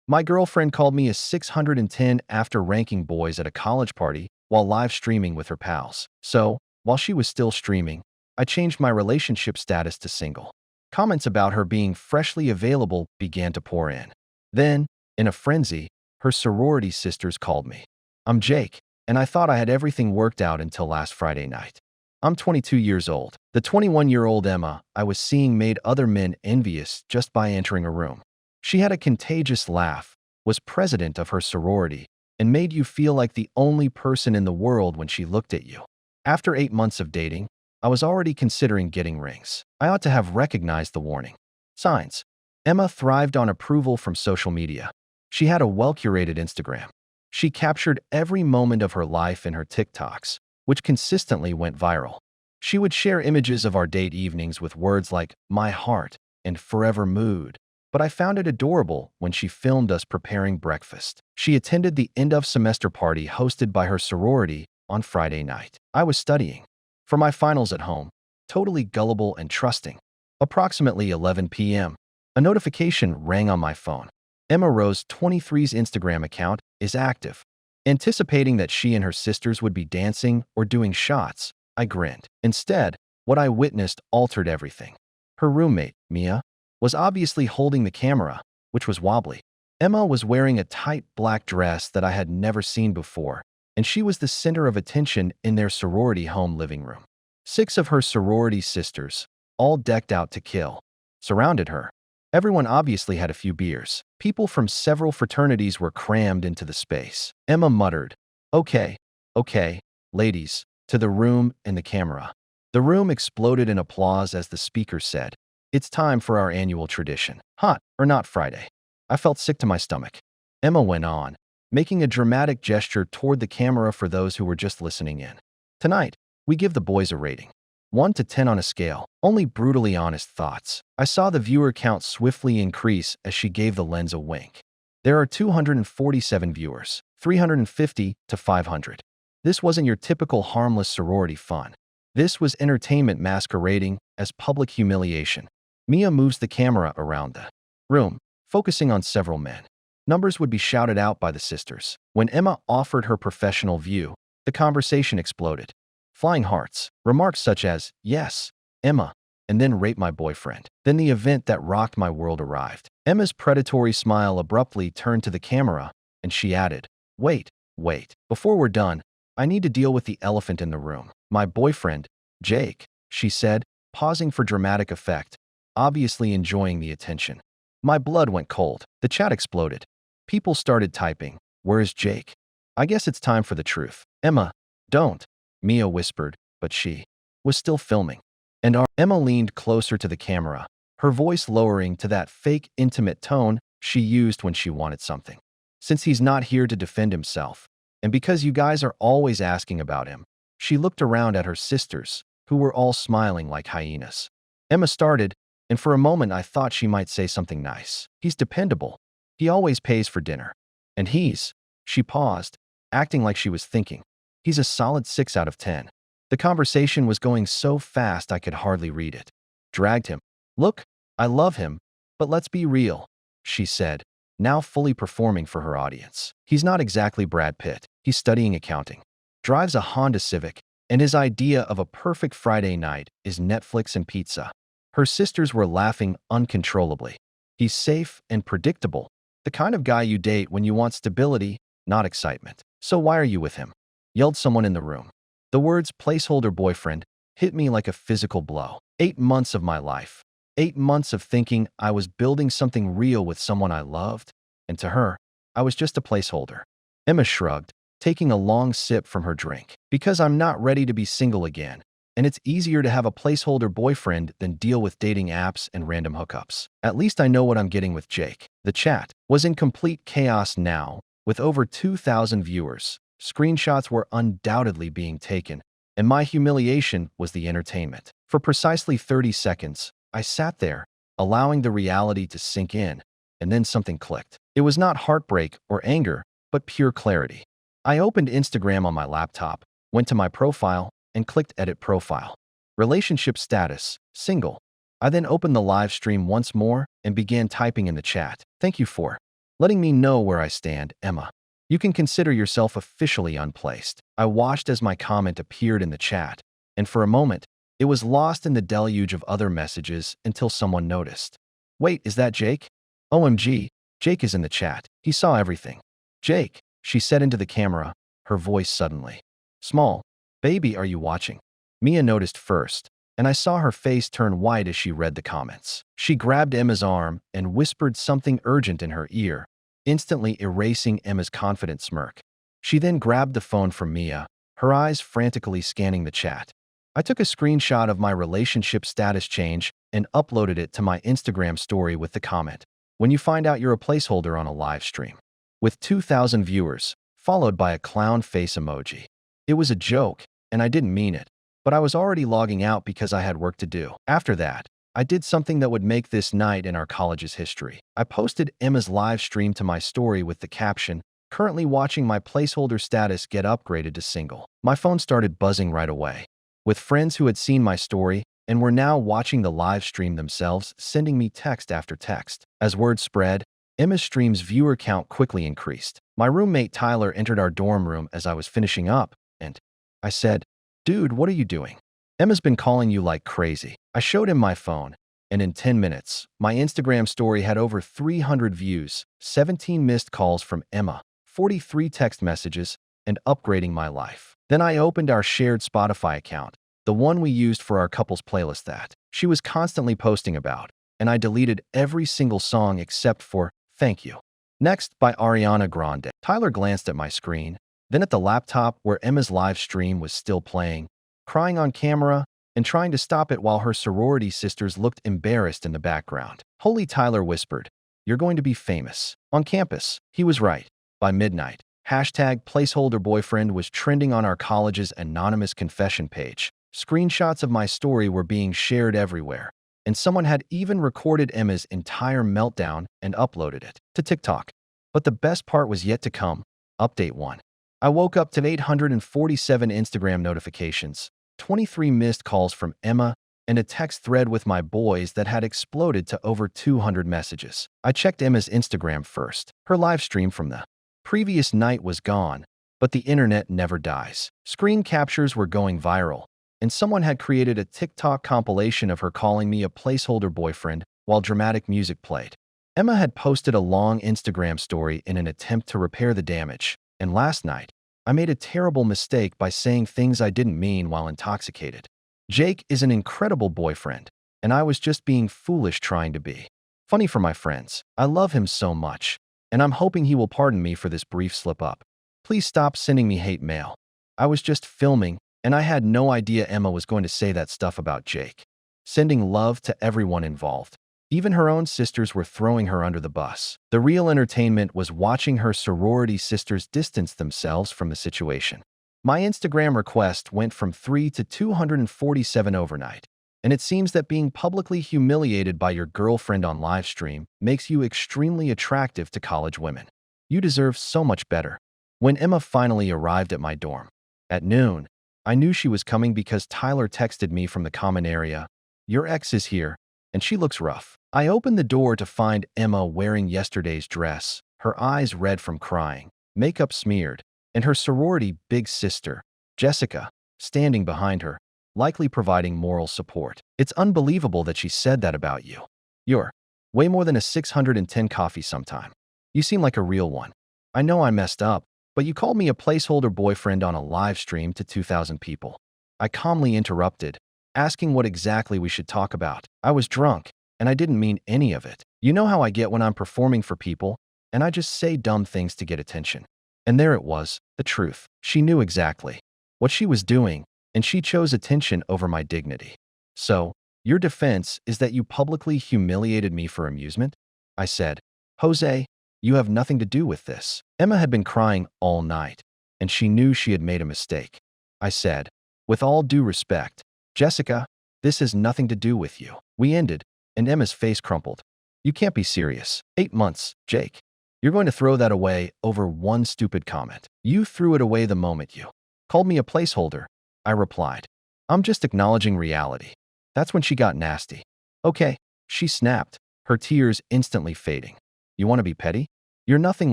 My girlfriend called me a 610 after ranking boys at a college party while live streaming with her pals. So, while she was still streaming, I changed my relationship status to single. Comments about her being freshly available began to pour in. Then, in a frenzy, her sorority sisters called me. I'm Jake, and I thought I had everything worked out until last Friday night. I'm 22 years old. The 21-year-old Emma I was seeing made other men envious just by entering a room. She had a contagious laugh, was president of her sorority, and made you feel like the only person in the world when she looked at you. After 8 months of dating, I was already considering getting rings. I ought to have recognized the warning signs. Emma thrived on approval from social media. She had a well-curated Instagram. She captured every moment of her life in her TikToks, which consistently went viral. She would share images of our date evenings with words like "my heart" and "forever mood." But I found it adorable when she filmed us preparing breakfast. She attended the end-of-semester party hosted by her sorority on Friday night. I was studying for my finals at home, totally gullible and trusting. Approximately 11 p.m., a notification rang on my phone. Emma Rose 23's Instagram account is active. Anticipating that she and her sisters would be dancing or doing shots, I grinned. Instead, what I witnessed altered everything. Her roommate, Mia, was obviously holding the camera, which was wobbly. Emma was wearing a tight black dress that I had never seen before, and she was the center of attention in their sorority home living room. 6 of her sorority sisters, all decked out to kill, surrounded her. Everyone obviously had a few beers. People from several fraternities were crammed into the space. Emma muttered, "Okay, okay, ladies," to the room and the camera. The room exploded in applause as the speaker said, "It's time for our annual tradition. Hot or not Friday." I felt sick to my stomach. Emma went on, making a dramatic gesture toward the camera for those who were just listening in. "Tonight, we give the boys a rating. 1 to 10 on a scale. Only brutally honest thoughts." I saw the viewer count swiftly increase as she gave the lens a wink. There are 247 viewers, 350 to 500. This wasn't your typical harmless sorority fun. This was entertainment masquerading as public humiliation. Mia moves the camera around the room, focusing on several men. Numbers would be shouted out by the sisters. When Emma offered her professional view, the conversation exploded. Flying hearts, remarks such as, "Yes, Emma," and then "rate my boyfriend." Then the event that rocked my world arrived. Emma's predatory smile abruptly turned to the camera, and she added, "Wait, wait. Before we're done, I need to deal with the elephant in the room. My boyfriend, Jake," she said, pausing for dramatic effect, obviously enjoying the attention. My blood went cold. The chat exploded. People started typing, "Where is Jake? I guess it's time for the truth." "Emma, don't," Mia whispered, but she was still filming. Emma leaned closer to the camera, her voice lowering to that fake intimate tone she used when she wanted something. "Since he's not here to defend himself, and because you guys are always asking about him," she looked around at her sisters, who were all smiling like hyenas. Emma started, and for a moment I thought she might say something nice. "He's dependable. He always pays for dinner. And she paused, acting like she was thinking. "He's a solid 6 out of 10. The conversation was going so fast I could hardly read it. "Dragged him. Look, I love him, but let's be real," she said, now fully performing for her audience. "He's not exactly Brad Pitt. He's studying accounting, drives a Honda Civic, and his idea of a perfect Friday night is Netflix and pizza." Her sisters were laughing uncontrollably. "He's safe and predictable, the kind of guy you date when you want stability, not excitement. So why are you with him?" yelled someone in the room. The words "placeholder boyfriend" hit me like a physical blow. 8 months of my life. 8 months of thinking I was building something real with someone I loved, and to her, I was just a placeholder. Emma shrugged, taking a long sip from her drink. "Because I'm not ready to be single again, and it's easier to have a placeholder boyfriend than deal with dating apps and random hookups. At least I know what I'm getting with Jake." The chat was in complete chaos now, with over 2,000 viewers. Screenshots were undoubtedly being taken, and my humiliation was the entertainment. For precisely 30 seconds, I sat there, allowing the reality to sink in, and then something clicked. It was not heartbreak or anger, but pure clarity. I opened Instagram on my laptop, went to my profile, and clicked Edit Profile. Relationship status, single. I then opened the live stream once more and began typing in the chat, "Thank you for letting me know where I stand, Emma. You can consider yourself officially unplaced. I watched as my comment appeared in the chat, and for a moment, it was lost in the deluge of other messages until someone noticed. Wait, is that Jake? OMG, Jake is in the chat. He saw everything. Jake, she said into the camera, her voice suddenly small. Baby, are you watching? Mia noticed first, and I saw her face turn white as she read the comments. She grabbed Emma's arm and whispered something urgent in her ear, instantly erasing Emma's confident smirk. She then grabbed the phone from Mia, her eyes frantically scanning the chat. I took a screenshot of my relationship status change and uploaded it to my Instagram story with the comment, "When you find out you're a placeholder on a live stream." With 2,000 viewers, followed by a clown face emoji. It was a joke, and I didn't mean it, but I was already logging out because I had work to do. After that, I did something that would make this night in our college's history. I posted Emma's live stream to my story with the caption, "Currently watching my placeholder status get upgraded to single." My phone started buzzing right away, with friends who had seen my story and were now watching the live stream themselves sending me text after text. As word spread, Emma's stream's viewer count quickly increased. My roommate Tyler entered our dorm room as I was finishing up, and I said, "Dude, what are you doing? Emma's been calling you like crazy." I showed him my phone, and in 10 minutes, my Instagram story had over 300 views, 17 missed calls from Emma, 43 text messages, and upgrading my life. Then I opened our shared Spotify account, the one we used for our couple's playlist that she was constantly posting about, and I deleted every single song except for "Thank You." Next, by Ariana Grande. Tyler glanced at my screen, then at the laptop where Emma's live stream was still playing, crying on camera and trying to stop it while her sorority sisters looked embarrassed in the background. Holy, Tyler whispered, "You're going to be famous on campus." He was right. By midnight, #placeholderboyfriend was trending on our college's anonymous confession page. Screenshots of my story were being shared everywhere, and someone had even recorded Emma's entire meltdown and uploaded it to TikTok. But the best part was yet to come. Update 1. I woke up to 847 Instagram notifications, 23 missed calls from Emma, and a text thread with my boys that had exploded to over 200 messages. I checked Emma's Instagram first. Her live stream from the previous night was gone, but the internet never dies. Screen captures were going viral, and someone had created a TikTok compilation of her calling me a placeholder boyfriend while dramatic music played. Emma had posted a long Instagram story in an attempt to repair the damage, and last night, I made a terrible mistake by saying things I didn't mean while intoxicated. Jake is an incredible boyfriend, and I was just being foolish trying to be funny for my friends. I love him so much, and I'm hoping he will pardon me for this brief slip-up. Please stop sending me hate mail. I was just filming, and I had no idea Emma was going to say that stuff about Jake. Sending love to everyone involved. Even her own sisters were throwing her under the bus. The real entertainment was watching her sorority sisters distance themselves from the situation. My Instagram request went from 3 to 247 overnight, and it seems that being publicly humiliated by your girlfriend on livestream makes you extremely attractive to college women. You deserve so much better. When Emma finally arrived at my dorm, at noon, I knew she was coming because Tyler texted me from the common area, "Your ex is here, and she looks rough." I opened the door to find Emma wearing yesterday's dress, her eyes red from crying, makeup smeared, and her sorority big sister, Jessica, standing behind her, likely providing moral support. "It's unbelievable that she said that about you. You're way more than a 610 coffee sometime. You seem like a real one. I know I messed up, but you called me a placeholder boyfriend on a live stream to 2,000 people." I calmly interrupted, asking what exactly we should talk about. I was drunk, and I didn't mean any of it. You know how I get when I'm performing for people, and I just say dumb things to get attention. And there it was, the truth. She knew exactly what she was doing, and she chose attention over my dignity. "So, your defense is that you publicly humiliated me for amusement?" I said. "Jose, you have nothing to do with this." Emma had been crying all night, and she knew she had made a mistake. I said, "With all due respect, Jessica, this has nothing to do with you." We ended, and Emma's face crumpled. "You can't be serious. 8 months, Jake. You're going to throw that away over one stupid comment." "You threw it away the moment you called me a placeholder," I replied. "I'm just acknowledging reality." That's when she got nasty. "Okay," she snapped, her tears instantly fading. "You want to be petty? You're nothing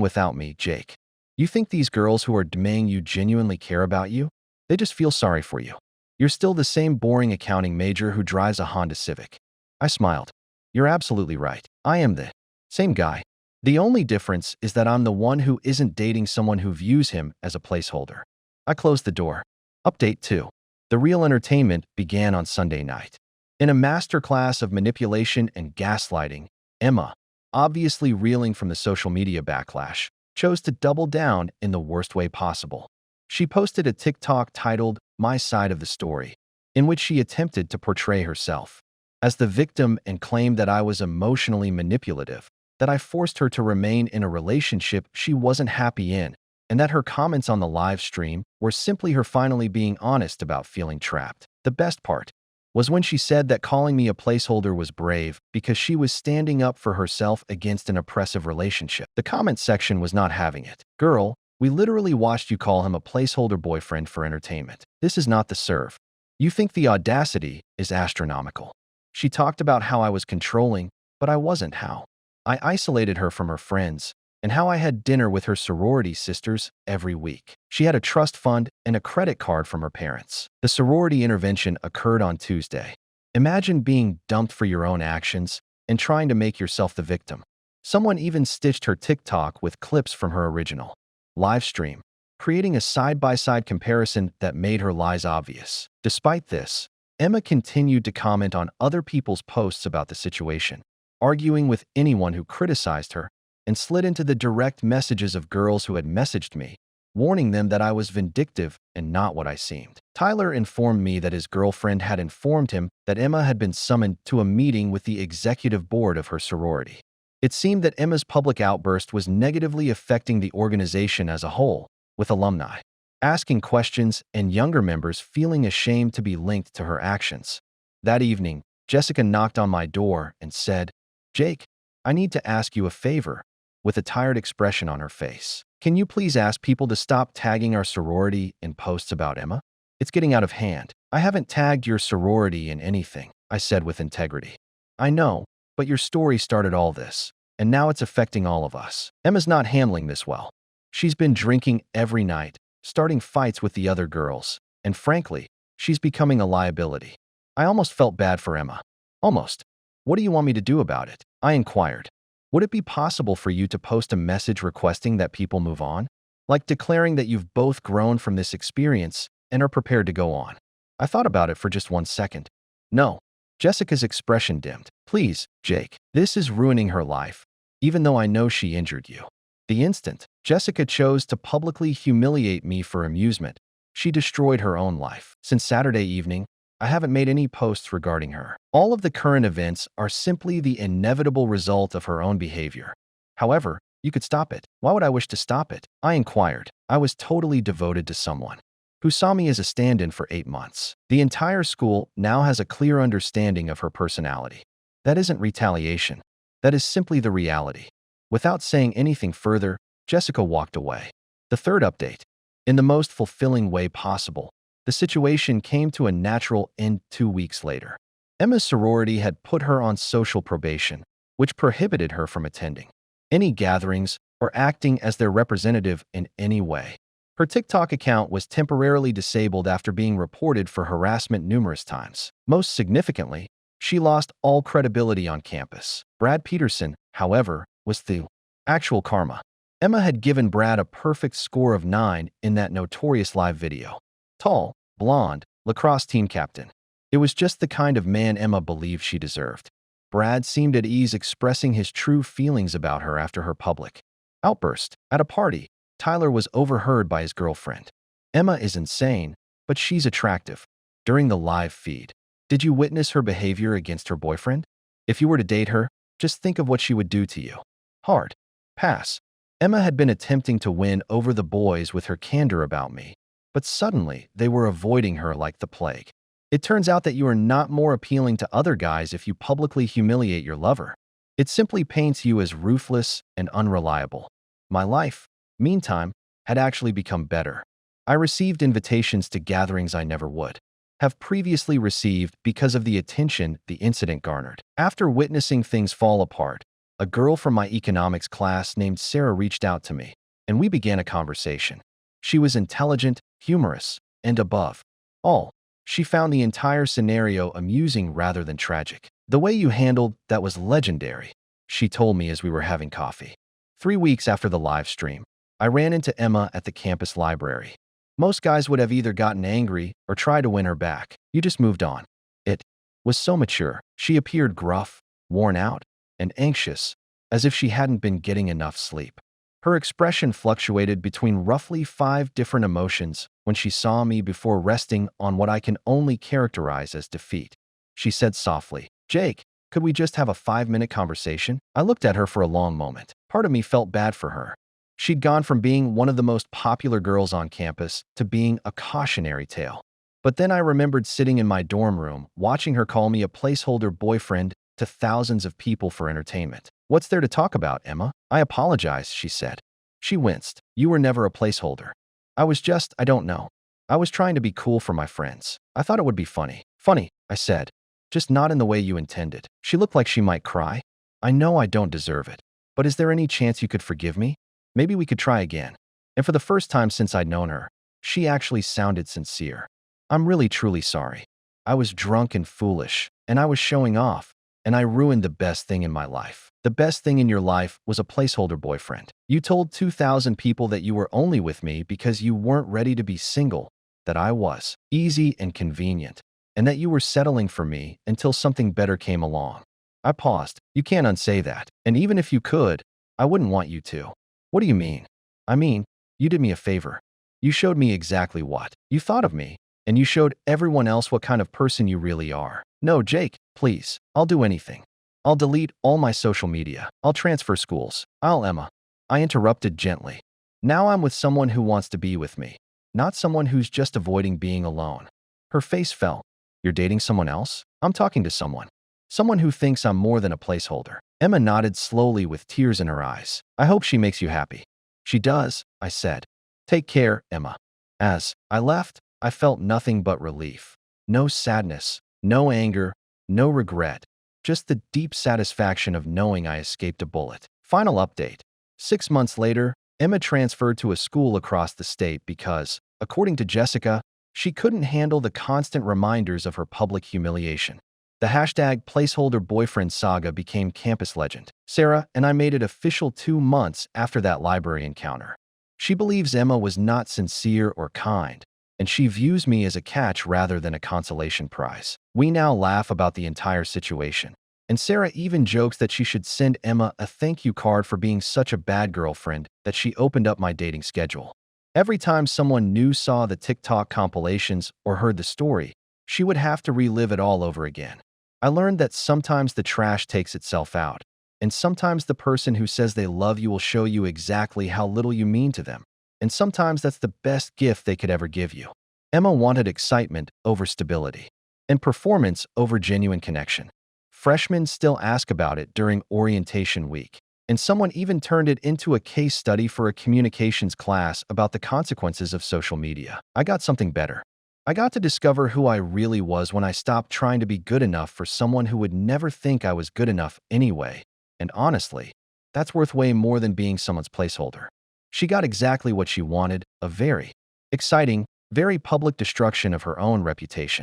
without me, Jake. You think these girls who are demanding you genuinely care about you? They just feel sorry for you. You're still the same boring accounting major who drives a Honda Civic. I smiled. You're absolutely right. I am the same guy. The only difference is that I'm the one who isn't dating someone who views him as a placeholder. I closed the door. Update 2. The real entertainment began on Sunday night. In a masterclass of manipulation and gaslighting, Emma, obviously reeling from the social media backlash, chose to double down in the worst way possible. She posted a TikTok titled "My Side of the Story," in which she attempted to portray herself as the victim and claimed that I was emotionally manipulative, that I forced her to remain in a relationship she wasn't happy in, and that her comments on the live stream were simply her finally being honest about feeling trapped. The best part was when she said that calling me a placeholder was brave because she was standing up for herself against an oppressive relationship. The comment section was not having it. Girl, we literally watched you call him a placeholder boyfriend for entertainment. This is not the serve. You think the audacity is astronomical. She talked about how I was controlling, but I wasn't. How I isolated her from her friends, and how I had dinner with her sorority sisters every week. She had a trust fund and a credit card from her parents. The sorority intervention occurred on Tuesday. Imagine being dumped for your own actions and trying to make yourself the victim. Someone even stitched her TikTok with clips from her original live stream, creating a side-by-side comparison that made her lies obvious. Despite this, Emma continued to comment on other people's posts about the situation, arguing with anyone who criticized her, and slid into the direct messages of girls who had messaged me, warning them that I was vindictive and not what I seemed. Tyler informed me that his girlfriend had informed him that Emma had been summoned to a meeting with the executive board of her sorority. It seemed that Emma's public outburst was negatively affecting the organization as a whole, with alumni asking questions and younger members feeling ashamed to be linked to her actions. That evening, Jessica knocked on my door and said, "Jake, I need to ask you a favor," with a tired expression on her face. "Can you please ask people to stop tagging our sorority in posts about Emma? It's getting out of hand." "I haven't tagged your sorority in anything," I said with integrity. "I know, but your story started all this, and now it's affecting all of us. Emma's not handling this well. She's been drinking every night, starting fights with the other girls, and frankly, she's becoming a liability." I almost felt bad for Emma. Almost. "What do you want me to do about it?" I inquired. "Would it be possible for you to post a message requesting that people move on? Like declaring that you've both grown from this experience and are prepared to go on?" I thought about it for just 1 second. "No." Jessica's expression dimmed. "Please, Jake, this is ruining her life, even though I know she injured you." The instant Jessica chose to publicly humiliate me for amusement, she destroyed her own life. Since Saturday evening, I haven't made any posts regarding her. All of the current events are simply the inevitable result of her own behavior. However, you could stop it. Why would I wish to stop it? I inquired. I was totally devoted to someone who saw me as a stand-in for 8 months. The entire school now has a clear understanding of her personality. That isn't retaliation. That is simply the reality. Without saying anything further, Jessica walked away. The third update. In the most fulfilling way possible, the situation came to a natural end 2 weeks later. Emma's sorority had put her on social probation, which prohibited her from attending any gatherings or acting as their representative in any way. Her TikTok account was temporarily disabled after being reported for harassment numerous times. Most significantly, she lost all credibility on campus. Brad Peterson, however, was the actual karma. Emma had given Brad a perfect score of 9 in that notorious live video. Tall, blonde, lacrosse team captain. It was just the kind of man Emma believed she deserved. Brad seemed at ease expressing his true feelings about her after her public outburst. At a party, Tyler was overheard by his girlfriend. "Emma is insane, but she's attractive." During the live feed, "Did you witness her behavior against her boyfriend? If you were to date her, just think of what she would do to you." Hard pass. Emma had been attempting to win over the boys with her candor about me, but suddenly they were avoiding her like the plague. It turns out that you are not more appealing to other guys if you publicly humiliate your lover. It simply paints you as ruthless and unreliable. My life, meantime, had actually become better. I received invitations to gatherings I never would have previously received because of the attention the incident garnered. After witnessing things fall apart, a girl from my economics class named Sarah reached out to me, and we began a conversation. She was intelligent, humorous, and above all, she found the entire scenario amusing rather than tragic. "The way you handled that was legendary," she told me as we were having coffee. 3 weeks after the live stream, I ran into Emma at the campus library. Most guys would have either gotten angry or tried to win her back. "You just moved on." It was so mature. She appeared gruff, worn out, and anxious, as if she hadn't been getting enough sleep. Her expression fluctuated between roughly 5 different emotions when she saw me before resting on what I can only characterize as defeat. She said softly, "Jake, could we just have a 5-minute conversation?" I looked at her for a long moment. Part of me felt bad for her. She'd gone from being one of the most popular girls on campus to being a cautionary tale. But then I remembered sitting in my dorm room, watching her call me a placeholder boyfriend to thousands of people for entertainment. "What's there to talk about, Emma?" "I apologize," she said. She winced. "You were never a placeholder." I don't know. I was trying to be cool for my friends. I thought it would be funny." "Funny," I said, "just not in the way you intended." She looked like she might cry. "I know I don't deserve it, but is there any chance you could forgive me? Maybe we could try again." And for the first time since I'd known her, she actually sounded sincere. "I'm really truly sorry. I was drunk and foolish, and I was showing off, and I ruined the best thing in my life." "The best thing in your life was a placeholder boyfriend. You told 2,000 people that you were only with me because you weren't ready to be single, that I was easy and convenient, and that you were settling for me until something better came along." I paused. "You can't unsay that. And even if you could, I wouldn't want you to." "What do you mean?" "I mean, you did me a favor. You showed me exactly what you thought of me, and you showed everyone else what kind of person you really are." "No, Jake, please. I'll do anything. I'll delete all my social media. I'll transfer schools. Emma." I interrupted gently. "Now I'm with someone who wants to be with me, not someone who's just avoiding being alone." Her face fell. "You're dating someone else?" "I'm talking to someone. Someone who thinks I'm more than a placeholder." Emma nodded slowly with tears in her eyes. "I hope she makes you happy." "She does," I said. "Take care, Emma." As I left, I felt nothing but relief. No sadness, no anger, no regret. Just the deep satisfaction of knowing I escaped a bullet. Final update. 6 months later, Emma transferred to a school across the state because, according to Jessica, she couldn't handle the constant reminders of her public humiliation. The hashtag placeholder boyfriend saga became campus legend. Sarah and I made it official 2 months after that library encounter. She believes Emma was not sincere or kind, and she views me as a catch rather than a consolation prize. We now laugh about the entire situation, and Sarah even jokes that she should send Emma a thank you card for being such a bad girlfriend that she opened up my dating schedule. Every time someone new saw the TikTok compilations or heard the story, she would have to relive it all over again. I learned that sometimes the trash takes itself out, and sometimes the person who says they love you will show you exactly how little you mean to them. And sometimes that's the best gift they could ever give you. Emma wanted excitement over stability, and performance over genuine connection. Freshmen still ask about it during orientation week, and someone even turned it into a case study for a communications class about the consequences of social media. I got something better. I got to discover who I really was when I stopped trying to be good enough for someone who would never think I was good enough anyway. And honestly, that's worth way more than being someone's placeholder. She got exactly what she wanted, a very exciting, very public destruction of her own reputation.